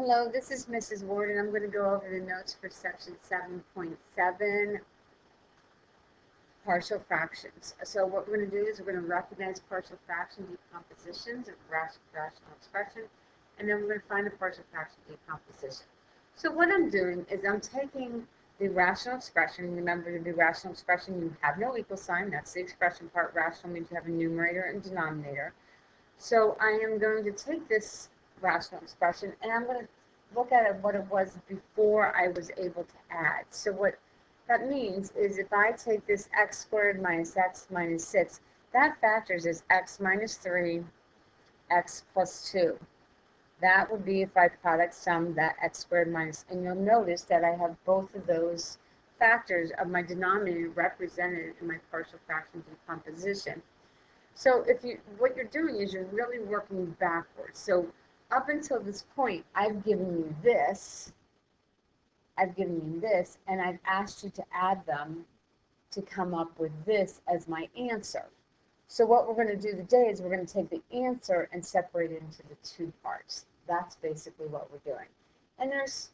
Hello, this is Mrs. Ward, and I'm going to go over the notes for section 7.7, partial fractions. So what we're going to do is we're going to recognize partial fraction decompositions of rational expression, and then we're going to find the partial fraction decomposition. So what I'm doing is I'm taking the rational expression. Remember, the rational expression, you have no equal sign. That's the expression part. Rational means you have a numerator and denominator. So I am going to take this rational expression and I'm going to look at it, what it was before I was able to add. So what that means is if I take this x squared minus x minus 6, that factors as x minus 3, x plus 2. That would be if I product sum that x squared minus, and you'll notice that I have both of those factors of my denominator represented in my partial fraction decomposition. So what you're doing is you're really working backwards. So up until this point, I've given you this, and I've asked you to add them to come up with this as my answer. So what we're going to do today is we're going to take the answer and separate it into the two parts. That's basically what we're doing. And there's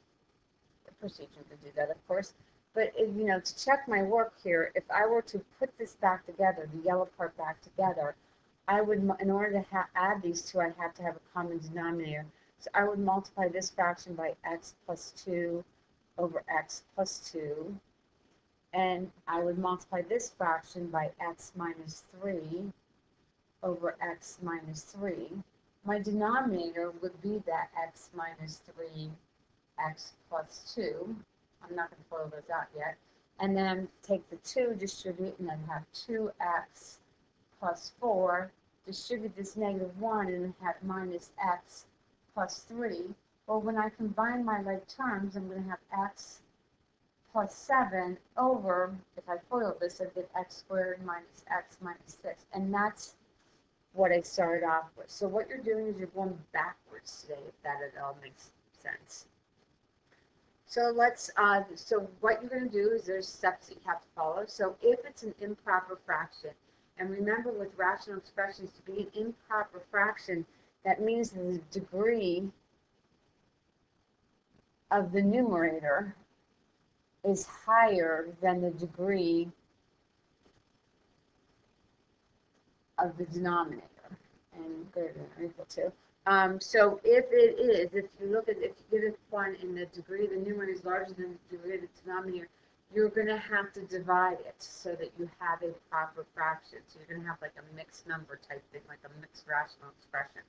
a procedure to do that, of course. But, to check my work here, if I were to put this back together, the yellow part back together, I would, in order to add these two, I have to have a common denominator. So I would multiply this fraction by x plus 2 over x plus 2. And I would multiply this fraction by x minus 3 over x minus 3. My denominator would be that x minus 3, x plus 2. I'm not going to follow those out yet. And then take the 2, distribute, and then have 2x plus 4. Distribute this negative 1 and have minus x plus 3. Well, when I combine my like terms, I'm going to have x plus 7 over, if I FOIL this, I get x squared minus x minus 6. And that's what I started off with. So what you're doing is you're going backwards today, if that at all makes sense. So so what you're going to do is there's steps that you have to follow. So if it's an improper fraction, and remember with rational expressions, to be an improper fraction, that means the degree of the numerator is higher than the degree of the denominator, and greater than or equal to. So if it is, if you get a one and the degree of the numerator is larger than the degree of the denominator, you're going to have to divide it so that you have a proper fraction. So you're going to have like a mixed number type thing, like a mixed rational expression.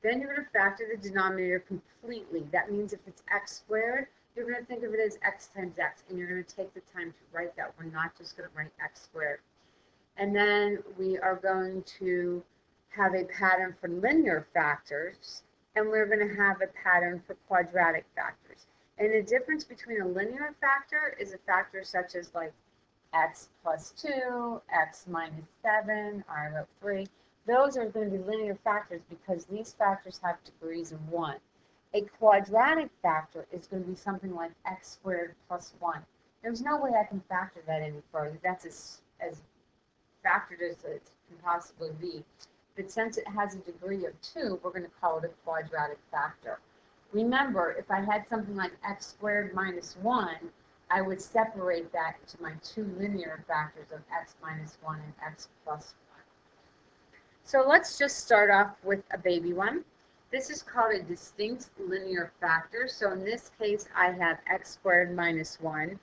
Then you're going to factor the denominator completely. That means if it's x squared, you're going to think of it as x times x, and you're going to take the time to write that. We're not just going to write x squared. And then we are going to have a pattern for linear factors, and we're going to have a pattern for quadratic factors. And the difference between a linear factor is a factor such as like x plus 2, x minus 7, or I wrote 3. Those are going to be linear factors because these factors have degrees of 1. A quadratic factor is going to be something like x squared plus 1. There's no way I can factor that any further. That's as factored as it can possibly be. But since it has a degree of 2, we're going to call it a quadratic factor. Remember, if I had something like x squared minus 1, I would separate that into my two linear factors of x minus 1 and x plus 1. So let's just start off with a baby one. This is called a distinct linear factor. So in this case, I have x squared minus 1.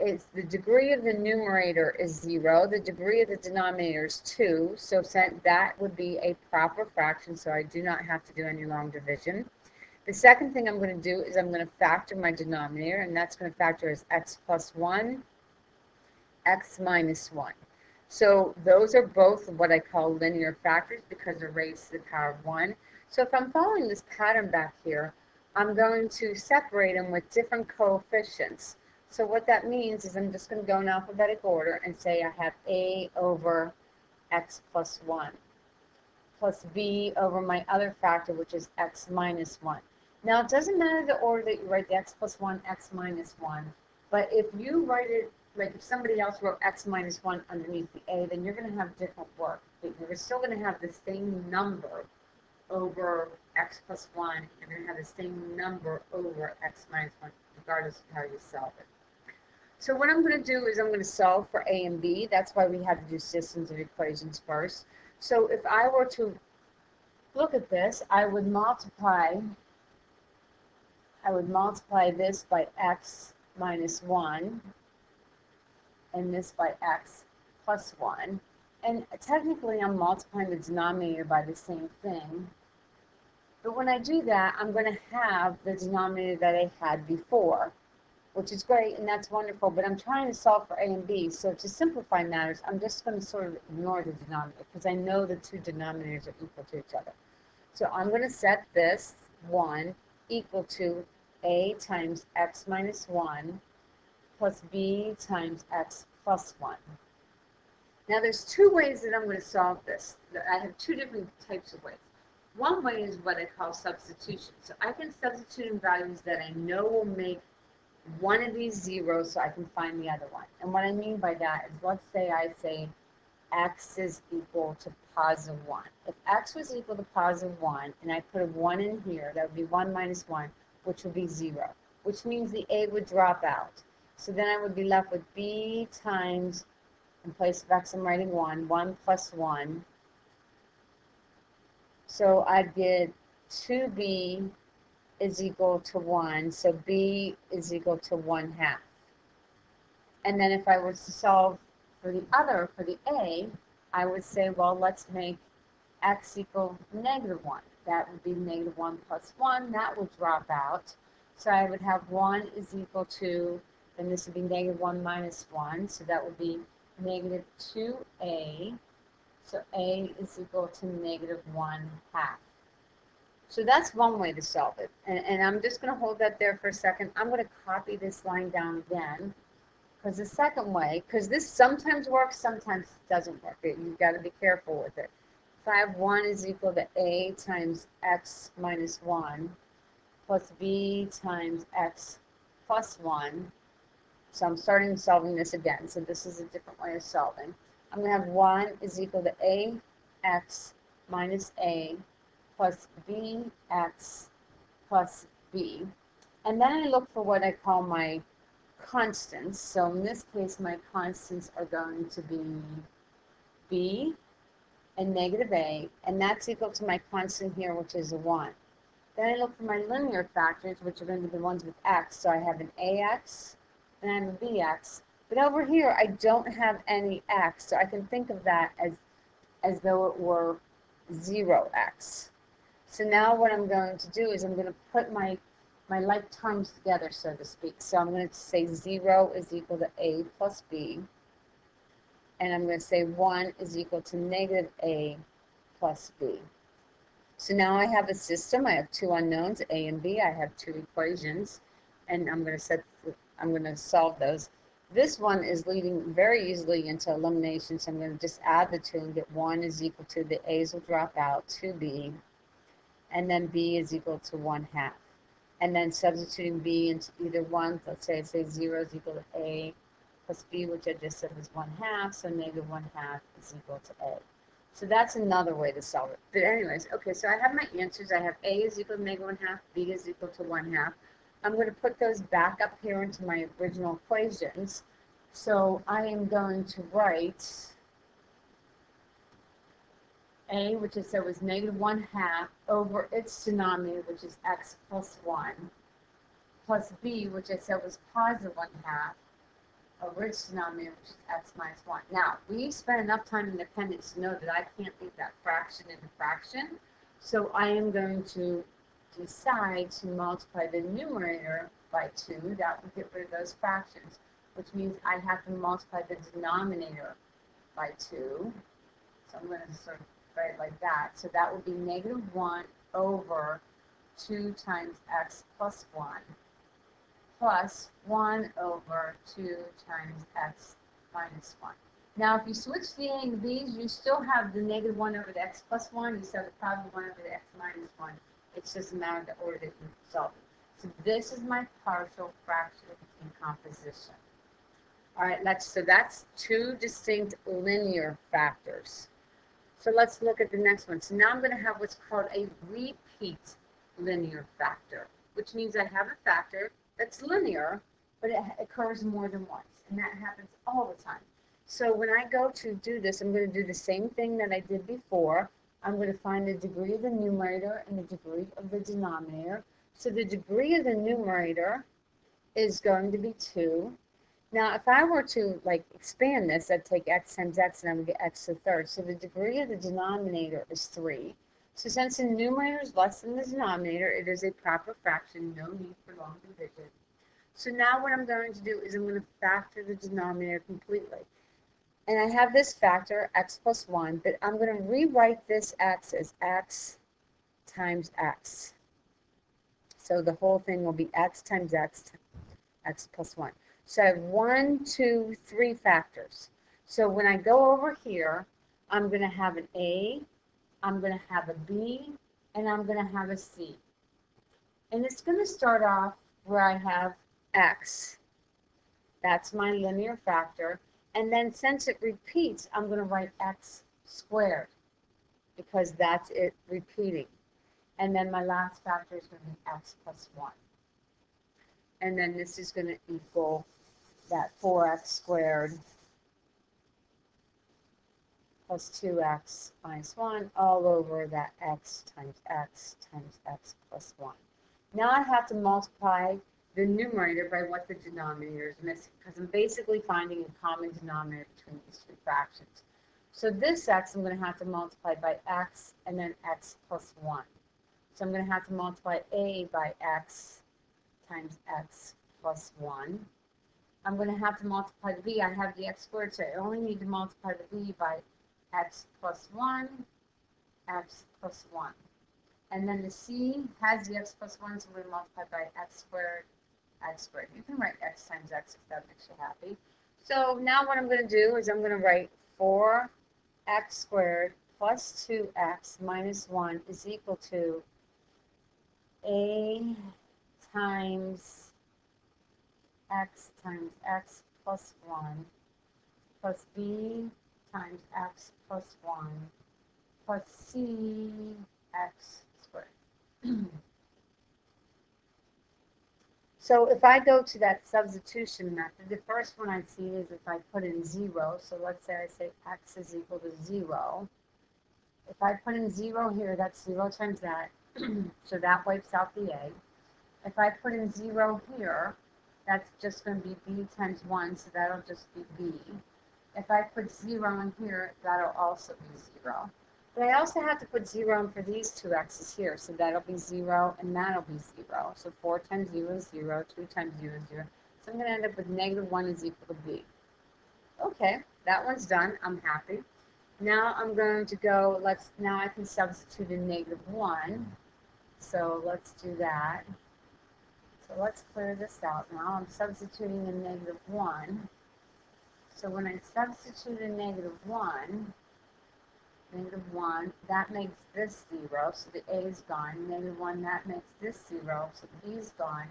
It's the degree of the numerator is 0. The degree of the denominator is 2. So that would be a proper fraction, so I do not have to do any long division. The second thing I'm going to do is I'm going to factor my denominator, and that's going to factor as x plus 1, x minus 1. So those are both what I call linear factors because they're raised to the power of 1. So if I'm following this pattern back here, I'm going to separate them with different coefficients. So what that means is I'm just going to go in alphabetical order and say I have a over x plus 1 plus b over my other factor, which is x minus 1. Now, it doesn't matter the order that you write the x plus 1, x minus 1, but if you write it, like if somebody else wrote x minus 1 underneath the a, then you're going to have different work. But you're still going to have the same number over x plus 1. You're going to have the same number over x minus 1, regardless of how you solve it. So what I'm going to do is I'm going to solve for a and b. That's why we had to do systems of equations first. So if I were to look at this, I would multiply this by x minus 1 and this by x plus 1. And technically I'm multiplying the denominator by the same thing. But when I do that, I'm going to have the denominator that I had before, which is great and that's wonderful, but I'm trying to solve for a and b. So to simplify matters, I'm just going to sort of ignore the denominator because I know the two denominators are equal to each other. So I'm going to set this 1 equal to a times x minus 1 plus b times x plus 1. Now there's two ways that I'm going to solve this. I have two different types of ways. One way is what I call substitution. So I can substitute in values that I know will make one of these 0 so I can find the other one. And what I mean by that is, let's say I say x is equal to positive 1. If x was equal to positive 1 and I put a 1 in here, that would be 1 minus 1, which would be 0, which means the a would drop out. So then I would be left with b times, in place of x I'm writing 1 plus 1. So I'd get 2b is equal to 1, so b is equal to 1/2. And then if I were to solve for the a, I would say, well, let's make x equal negative 1. That would be negative 1 plus 1. That would drop out. So I would have 1 is equal to, and this would be negative 1 minus 1. So that would be negative 2a. So a is equal to negative 1/2. So that's one way to solve it. And I'm just going to hold that there for a second. I'm going to copy this line down again. Because the second way, because this sometimes works, sometimes doesn't work. You've got to be careful with it. If I have 1 is equal to a times x minus 1 plus b times x plus 1. So I'm starting solving this again. So this is a different way of solving. I'm going to have 1 is equal to ax minus a plus bx plus b. And then I look for what I call my constants. So in this case, my constants are going to be b and negative a, and that's equal to my constant here, which is a 1. Then I look for my linear factors, which are going to be the ones with x. So I have an ax and I have a bx. But over here, I don't have any x, so I can think of that as though it were 0x. So now what I'm going to do is I'm going to put my like terms together, so to speak. So I'm going to say 0 is equal to a plus b. And I'm going to say 1 is equal to negative a plus b. So now I have a system. I have two unknowns, a and b. I have two equations. And I'm going to solve those. This one is leading very easily into elimination. So I'm going to just add the two and get 1 is equal to, the a's will drop out, 2b. And then b is equal to 1/2. And then substituting b into either one, let's say 0 is equal to a plus b, which I just said was 1/2, so negative 1/2 is equal to a. So that's another way to solve it. But anyways, okay, so I have my answers. I have a is equal to negative 1/2, b is equal to 1/2. I'm going to put those back up here into my original equations. So I am going to write a, which I said was negative 1/2, over its denominator, which is x plus 1, plus b, which I said was positive 1/2, over its denominator, which is x minus 1. Now, we've spent enough time in appendix to know that I can't leave that fraction in a fraction, so I am going to decide to multiply the numerator by 2. That will get rid of those fractions, which means I have to multiply the denominator by 2. So I'm going to sort of write it like that. So that would be negative 1 over 2 times x plus 1 plus 1 over 2 times x minus 1. Now, if you switch the a and b's, you still have the negative 1 over the x plus 1. You still have the positive 1 over the x minus 1. It's just a matter of the order that you solve it. So this is my partial fraction in composition. All right, so that's two distinct linear factors. So let's look at the next one. So now I'm going to have what's called a repeat linear factor, which means I have a factor that's linear, but it occurs more than once, and that happens all the time. So when I go to do this, I'm going to do the same thing that I did before. I'm going to find the degree of the numerator and the degree of the denominator. So the degree of the numerator is going to be 2. Now, if I were to like expand this, I'd take x times x and I would get x to the third. So the degree of the denominator is 3. So since the numerator is less than the denominator, it is a proper fraction, no need for long division. So now what I'm going to do is I'm going to factor the denominator completely. And I have this factor, x plus 1, but I'm going to rewrite this x as x times x. So the whole thing will be x times x plus 1. So I have 1, 2, 3 factors. So when I go over here, I'm going to have an A, I'm going to have a B, and I'm going to have a C. And it's going to start off where I have x. That's my linear factor. And then since it repeats, I'm going to write x squared because that's it repeating. And then my last factor is going to be x plus 1. And then this is going to equal that 4x squared plus 2x minus 1 all over that x times x plus 1. Now I have to multiply the numerator by what the denominator is missing because I'm basically finding a common denominator between these two fractions. So this x I'm going to have to multiply by x and then x plus 1. So I'm going to have to multiply a by x times x plus 1. I'm going to have to multiply the b. I have the x squared, so I only need to multiply the b by x plus 1, x plus 1. And then the c has the x plus 1, so we're going to multiply by x squared, x squared. You can write x times x if that makes you happy. So now what I'm going to do is I'm going to write 4x squared plus 2x minus 1 is equal to a times x plus 1 plus b times x plus 1 plus c x squared. So if I go to that substitution method, the first one I see is if I put in 0. So let's say I say x is equal to 0. If I put in 0 here, that's 0 times that. So that wipes out the a. If I put in 0 here, that's just going to be b times 1, so that'll just be b. If I put 0 in here, that'll also be 0. But I also have to put 0 in for these two x's here, so that'll be 0 and that'll be 0. So 4 times 0 is 0, 2 times 0 is 0. So I'm going to end up with negative 1 is equal to b. Okay, that one's done. I'm happy. Now I'm going to go, now I can substitute in negative 1. So let's do that. So let's clear this out now. I'm substituting in negative 1. So when I substitute in negative 1, that makes this 0, so the a is gone. Negative 1, that makes this 0, so the b is gone.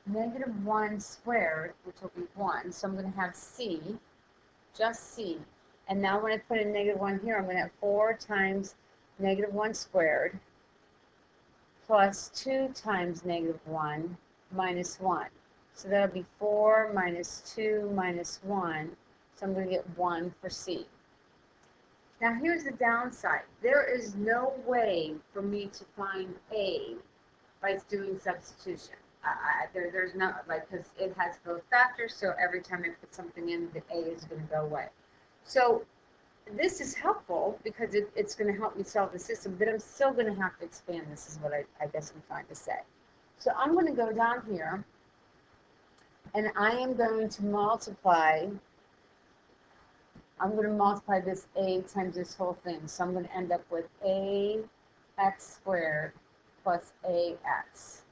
Negative 1 squared, which will be 1, so I'm going to have c, just c. And now when I put in negative 1 here, I'm going to have 4 times negative 1 squared plus 2 times negative 1 minus 1. So that'll be 4 minus 2 minus 1. So I'm going to get 1 for C. Now here's the downside. There is no way for me to find A by doing substitution. There's no, because it has both factors, so every time I put something in, the A is going to go away. So this is helpful because it's going to help me solve the system, but I'm still going to have to expand. This is what I guess I'm trying to say. So I'm going to go down here, and I am going to multiply. I'm going to multiply this a times this whole thing. So I'm going to end up with ax squared plus ax.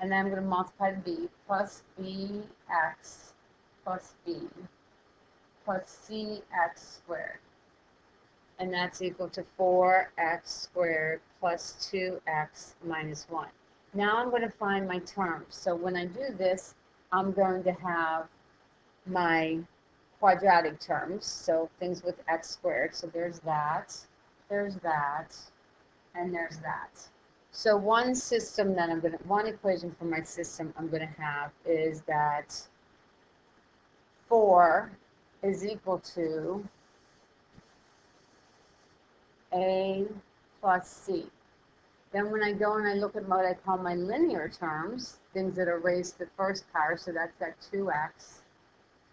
And then I'm going to multiply the b plus bx plus b plus cx squared. And that's equal to 4x squared plus 2x minus 1. Now I'm going to find my terms. So when I do this, I'm going to have my quadratic terms, so things with x squared. So there's that. there's that, and there's that. So one system that one equation for my system I'm going to have is that 4 is equal to A plus C. Then when I go and I look at what I call my linear terms, things that are raised to the first power, so that's that 2x,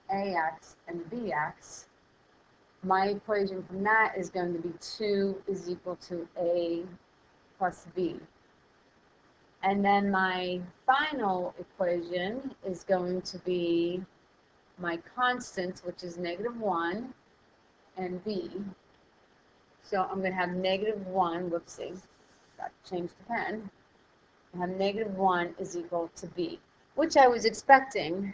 ax, and bx, my equation from that is going to be 2 is equal to a plus b. And then my final equation is going to be my constants, which is -1 and b. So I'm going to have -1, whoopsie, got to change the pen. I have -1 is equal to b, which I was expecting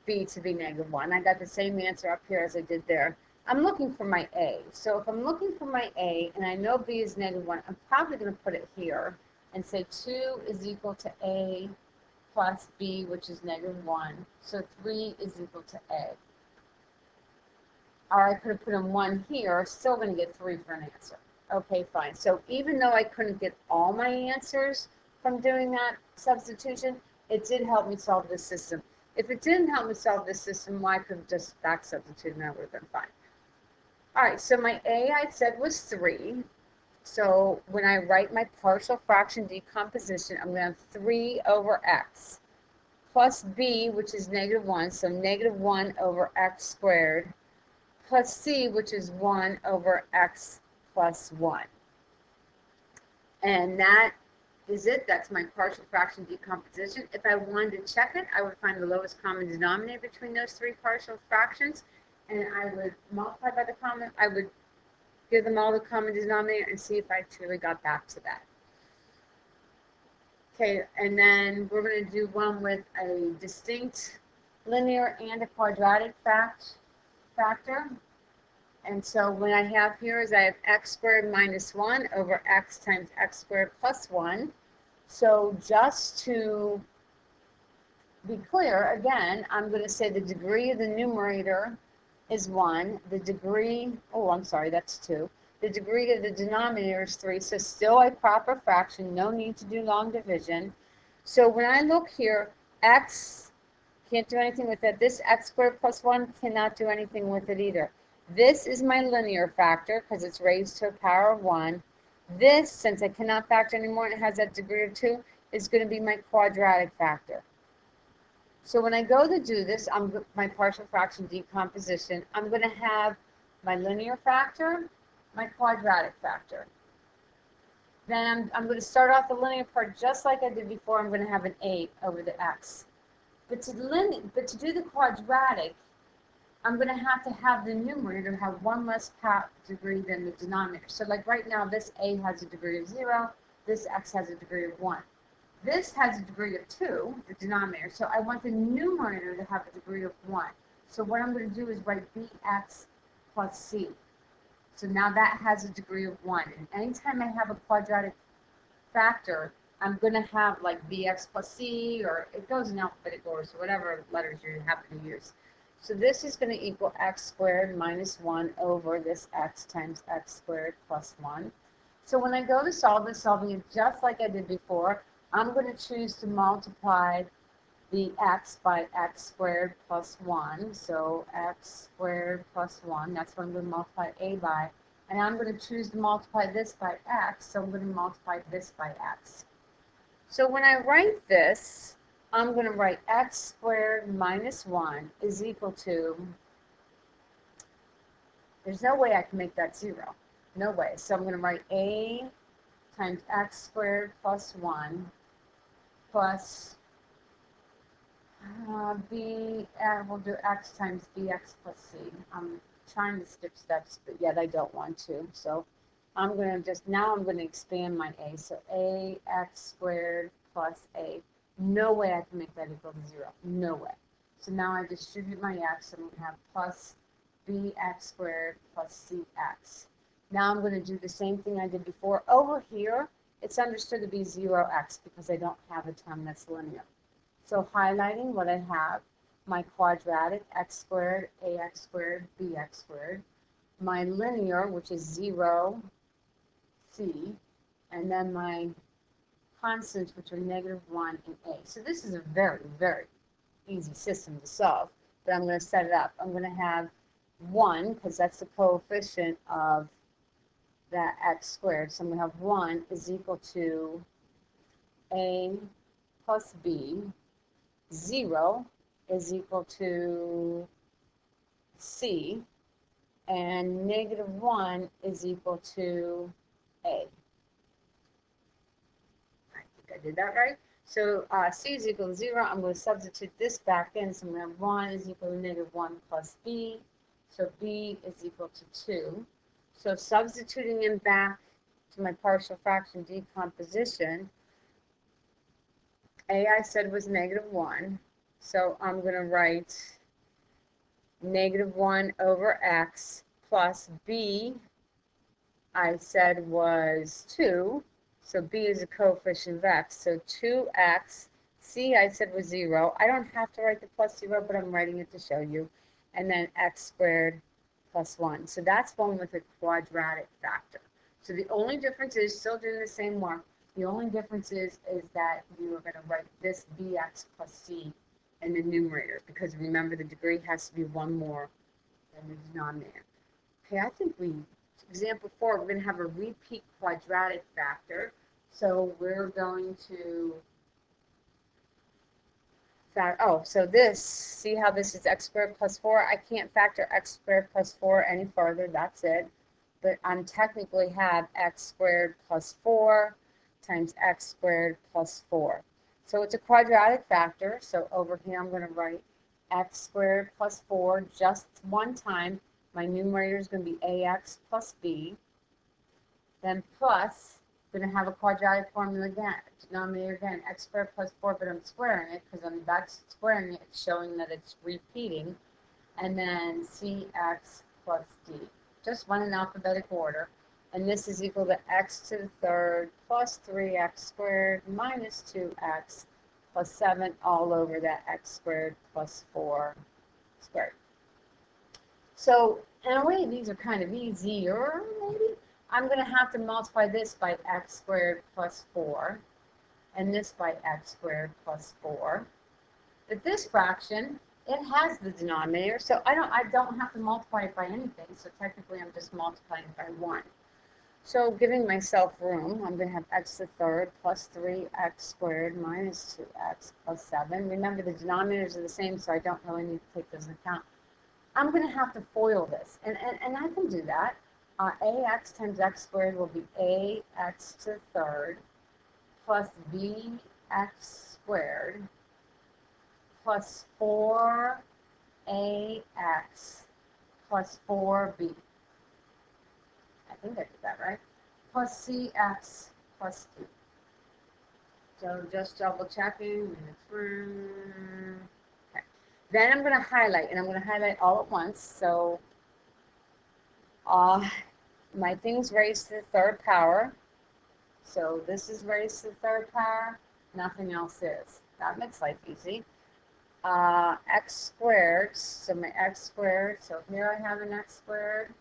b to be -1. I got the same answer up here as I did there. I'm looking for my a. So if I'm looking for my a and I know b is -1, I'm probably going to put it here and say 2 is equal to a plus b, which is -1. So 3 is equal to a. Or I could have put in 1 here, still going to get 3 for an answer. Okay, fine. So even though I couldn't get all my answers from doing that substitution, it did help me solve this system. If it didn't help me solve this system, well, I could have just back substituted and that would have been fine. All right, so my a I said was 3. So when I write my partial fraction decomposition, I'm going to have 3 over x plus b, which is -1, so -1 over x squared, plus c, which is 1 over x plus 1. And that is it. That's my partial fraction decomposition. If I wanted to check it, I would find the lowest common denominator between those 3 partial fractions, and I would multiply by the common, I would give them all the common denominator and see if I truly got back to that. Okay, and then we're going to do one with a distinct linear and a quadratic factor. And so what I have here is I have x squared minus 1 over x times x squared plus 1. So just to be clear, again, I'm going to say the degree of the numerator is 1. The degree, oh, I'm sorry, that's 2. The degree of the denominator is 3, so still a proper fraction, no need to do long division. So when I look here, x, can't do anything with it. This x squared plus 1 cannot do anything with it either. This is my linear factor because it's raised to a power of 1. This, since I cannot factor anymore and it has that degree of 2, is going to be my quadratic factor. So when I go to do this, my partial fraction decomposition, I'm going to have my linear factor, my quadratic factor. Then I'm going to start off the linear part just like I did before. I'm going to have an 8 over the x. But to do the quadratic, I'm going to have the numerator have 1 less degree than the denominator. So like right now, this a has a degree of 0, this x has a degree of 1. This has a degree of 2, the denominator, so I want the numerator to have a degree of 1. So what I'm going to do is write bx plus c. So now that has a degree of 1. And anytime I have a quadratic factor, I'm going to have like bx plus c, or it goes in alphabetical order, so whatever letters you happen to use. So this is going to equal x squared minus 1 over this x times x squared plus 1. So when I go to solve this, solving it just like I did before, I'm going to choose to multiply the x by x squared plus 1. So x squared plus 1, that's what I'm going to multiply a by. And I'm going to choose to multiply this by x, so I'm going to multiply this by x. So when I write this, I'm going to write x squared minus 1 is equal to, there's no way I can make that 0. No way. So I'm going to write a times x squared plus 1 plus b, we'll do x times bx plus c. I'm trying to skip steps, but yet I don't want to. So I'm going to now I'm going to expand my a. So a x squared plus a. No way I can make that equal to 0. No way. So now I distribute my x, and I'm going to have plus bx squared plus cx. Now I'm going to do the same thing I did before. Over here, it's understood to be 0x because I don't have a term that's linear. So highlighting what I have, my quadratic x squared, ax squared, bx squared, my linear, which is 0 C, and then my constants, which are -1 and A. So this is a very, very easy system to solve, but I'm going to set it up. I'm going to have 1, because that's the coefficient of that x squared. So I'm going to have 1 is equal to A plus B. 0 is equal to C. And -1 is equal to A. I think I did that right. So C is equal to 0. I'm going to substitute this back in. So I'm going to have 1 is equal to -1 plus B. So B is equal to 2. So substituting in back to my partial fraction decomposition, A I said was -1. So I'm going to write -1 over x plus B I said was 2. So B is a coefficient of x. So 2x. C I said was 0. I don't have to write the plus 0, but I'm writing it to show you. And then x squared plus 1. So that's one with a quadratic factor. So the only difference is, still doing the same work, the only difference is that you are going to write this bx plus c in the numerator, because remember the degree has to be one more than the denominator. Okay, I think example 4, we're going to have a repeat quadratic factor. So we're going to so this, see how this is x squared plus 4? I can't factor x squared plus 4 any further, that's it. But I'm technically have x squared plus 4 times x squared plus 4. So it's a quadratic factor, so over here I'm going to write x squared plus 4 just one time. My numerator is going to be ax plus b. Then plus, I'm going to have a quadratic formula again. Denominator again, x squared plus 4, but I'm squaring it because I'm back squaring it, it's showing that it's repeating. And then cx plus d. Just one in alphabetical order. And this is equal to x to the third plus 3x squared minus 2x plus 7 all over that x squared plus 4 squared. So in a way, these are kind of easier, maybe. I'm going to have to multiply this by x squared plus 4 and this by x squared plus 4. But this fraction, it has the denominator, so I don't have to multiply it by anything. So technically, I'm just multiplying it by 1. So giving myself room, I'm going to have x to the third plus 3x squared minus 2x plus 7. Remember, the denominators are the same, so I don't really need to take those into account. I'm going to have to FOIL this, and I can do that. Ax times x squared will be ax to the third plus bx squared plus 4ax plus 4b. I think I did that right. Plus cx plus d. So just double checking. Okay. Then I'm going to highlight, and I'm going to highlight all at once. So my thing's raised to the third power. So this is raised to the third power. Nothing else is. That makes life easy. X squared, so my x squared, so here I have an x squared.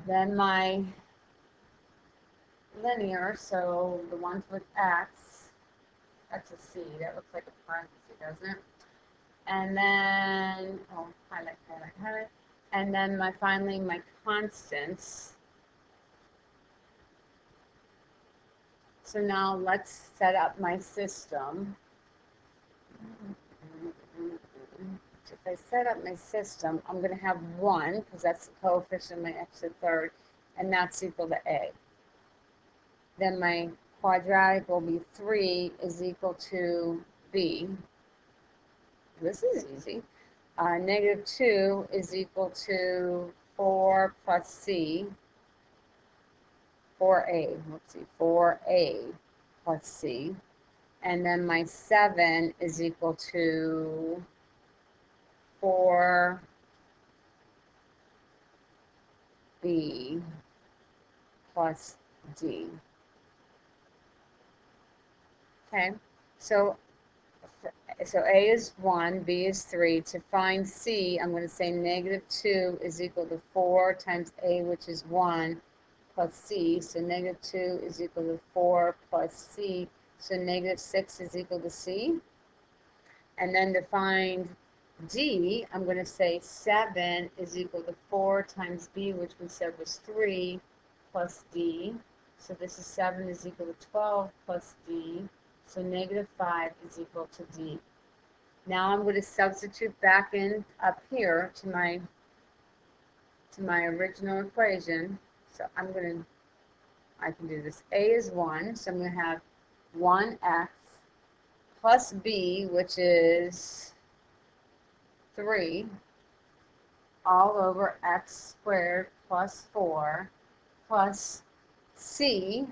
Then my linear, so the ones with x, that's a c, that looks like a parenthesis, doesn't it? And then, highlight, highlight, highlight. And then finally my constants. So now let's set up my system. If I set up my system, I'm going to have 1, because that's the coefficient of my x to the third, and that's equal to a. Then my quadratic will be 3 is equal to b. This is easy. -2 is equal to 4 plus c. 4a, let's see, 4a plus c. And then my 7 is equal to 4b plus d. Okay, so So A is 1, B is 3. To find C, I'm going to say negative 2 is equal to 4 times A, which is 1, plus C. So negative 2 is equal to 4 plus C. So negative 6 is equal to C. And then to find D, I'm going to say 7 is equal to 4 times B, which we said was 3, plus D. So this is 7 is equal to 12 plus D. So negative 5 is equal to D. Now I'm going to substitute back in up here to my original equation. So I can do this. A is 1, so I'm going to have 1x plus B, which is 3, all over x squared plus 4, plus C,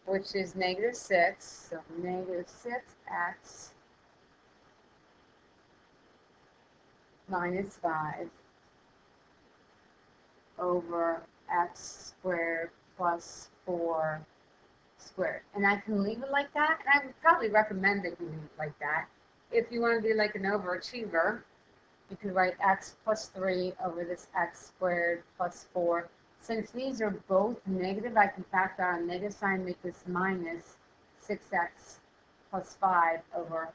which is negative 6, so negative 6x minus 5 over x squared plus 4 squared. And I can leave it like that, and I would probably recommend that you leave it like that. If you want to be like an overachiever, you could write x plus 3 over this x squared plus 4. Since these are both negative, I can factor out a negative sign, make this minus 6x plus 5 over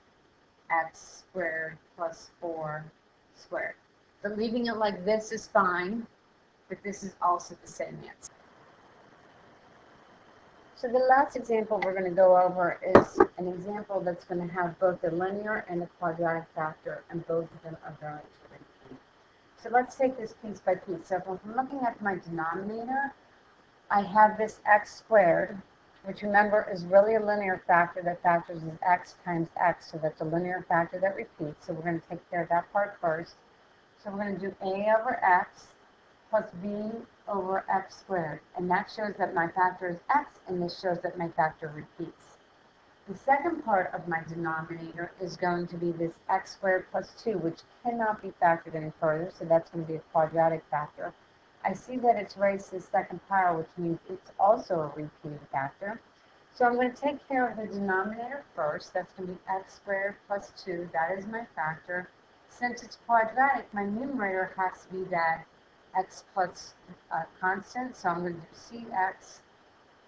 x squared plus 4 squared. But leaving it like this is fine, but this is also the same answer. So the last example we're going to go over is an example that's going to have both a linear and a quadratic factor, and both of them are going to repeat. So let's take this piece by piece. So if I'm looking at my denominator, I have this x squared, which remember is really a linear factor that factors as x times x, so that's a linear factor that repeats. So we're going to take care of that part first. So we're going to do a over x plus b over x squared. And that shows that my factor is x, and this shows that my factor repeats. The second part of my denominator is going to be this x squared plus 2, which cannot be factored any further, so that's going to be a quadratic factor. I see that it's raised to the second power, which means it's also a repeating factor. So I'm going to take care of the denominator first. That's going to be x squared plus 2. That is my factor. Since it's quadratic, my numerator has to be that x plus constant. So I'm going to do cx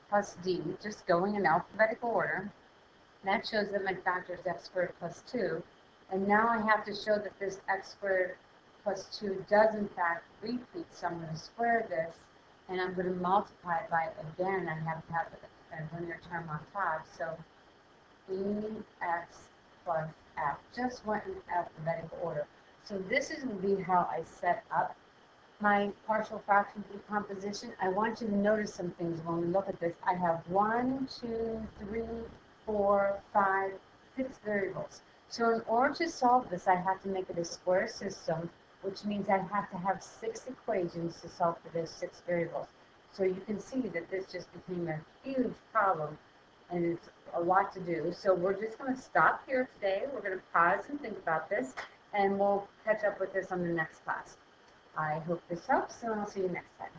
plus d, just going in alphabetical order. That shows that my factor is x squared plus 2. And now I have to show that this x squared plus 2 does in fact repeat. So I'm going to square this, and I'm going to multiply it by, again, I have to have a linear term on top. So ex plus f, just went in alphabetical order. So this is going to be how I set up my partial fraction decomposition. I want you to notice some things when we look at this. I have 1, 2, 3, 4, 5, 6 variables. So in order to solve this, I have to make it a square system, which means I have to have 6 equations to solve for those 6 variables. So you can see that this just became a huge problem, and it's a lot to do. So we're just going to stop here today. We're going to pause and think about this, and we'll catch up with this on the next class. I hope this helps, and I'll see you next time.